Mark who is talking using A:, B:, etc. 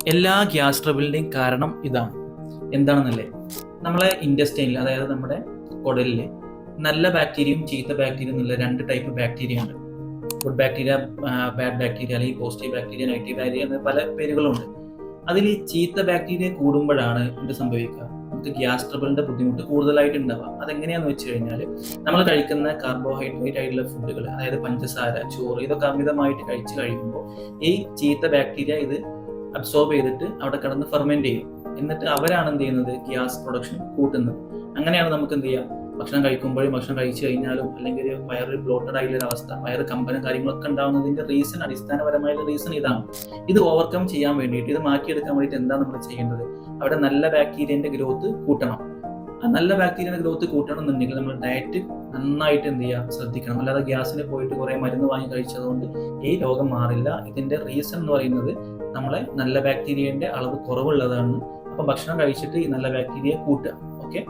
A: എല്ലാ ഗ്യാസ് ട്രബിളിൻ്റെയും കാരണം ഇതാണ്. എന്താണെന്നല്ലേ, നമ്മളെ ഇൻഡസ്റ്റൈനിൽ, അതായത് നമ്മുടെ കുടലിൽ നല്ല ബാക്ടീരിയയും ചീത്ത ബാക്ടീരിയ എന്നുള്ള രണ്ട് ടൈപ്പ് ബാക്ടീരിയ ഉണ്ട്. ഗുഡ് ബാക്ടീരിയ, ബാഡ് ബാക്ടീരിയ, അല്ലെങ്കിൽ പോസിറ്റീവ് ബാക്ടീരിയ, നെഗറ്റീവ് ബാക്ടീരിയ എന്ന പല പേരുകളുണ്ട്. അതിൽ ചീത്ത ബാക്ടീരിയ കൂടുമ്പോഴാണ് ഇത് സംഭവിക്കുക, നമുക്ക് ഗ്യാസ് ട്രബിളിന്റെ ബുദ്ധിമുട്ട് കൂടുതലായിട്ട് ഉണ്ടാവുക. അതെങ്ങനെയാന്ന് വെച്ച് കഴിഞ്ഞാൽ, നമ്മൾ കഴിക്കുന്ന കാർബോഹൈഡ്രേറ്റ് ആയിട്ടുള്ള ഫുഡുകൾ, അതായത് പഞ്ചസാര, ചോറ്, ഇതൊക്കെ അമിതമായിട്ട് കഴിച്ചു കഴിയുമ്പോൾ ഈ ചീത്ത ബാക്ടീരിയ ഇത് അബ്സോർബ് ചെയ്തിട്ട് അവിടെ കിടന്ന് ഫെർമെന്റ് ചെയ്യും. എന്നിട്ട് അവരാണ് എന്ത് ചെയ്യുന്നത്, ഗ്യാസ് പ്രൊഡക്ഷൻ കൂട്ടുന്നത്. അങ്ങനെയാണ് നമുക്ക് എന്ത് ചെയ്യാം, ഭക്ഷണം കഴിക്കുമ്പോഴും ഭക്ഷണം കഴിച്ചു കഴിഞ്ഞാലും അല്ലെങ്കിൽ വയറ് ബ്ലോട്ടഡ് ആയിട്ടുള്ള അവസ്ഥ, വയറ് കമ്പനം കാര്യങ്ങളൊക്കെ ഉണ്ടാകുന്നതിന്റെ റീസൺ, അടിസ്ഥാനപരമായ റീസൺ ഇതാണ്. ഇത് ഓവർകം ചെയ്യാൻ വേണ്ടിയിട്ട്, ഇത് മാറ്റിയെടുക്കാൻ വേണ്ടിയിട്ട് എന്താ നമ്മൾ ചെയ്യേണ്ടത്, അവിടെ നല്ല ബാക്ടീരിയന്റെ ഗ്രോത്ത് കൂട്ടണം. ആ നല്ല ബാക്ടീരിയയുടെ ഗ്രോത്ത് കൂട്ടണം എന്നുണ്ടെങ്കിൽ നമ്മൾ ഡയറ്റ് നന്നായിട്ട് എന്ത് ചെയ്യുക, ശ്രദ്ധിക്കണം. അല്ലാതെ ഗ്യാസിന് പോയിട്ട് കുറെ മരുന്ന് വാങ്ങി കഴിച്ചതുകൊണ്ട് ഈ രോഗം മാറില്ല. ഇതിന്റെ റീസൺ എന്ന് പറയുന്നത് നമ്മളെ നല്ല ബാക്ടീരിയന്റെ അളവ് കുറവുള്ളതാണ്. അപ്പൊ ഭക്ഷണം കഴിച്ചിട്ട് ഈ നല്ല ബാക്ടീരിയ കൂട്ടുക. ഓക്കെ.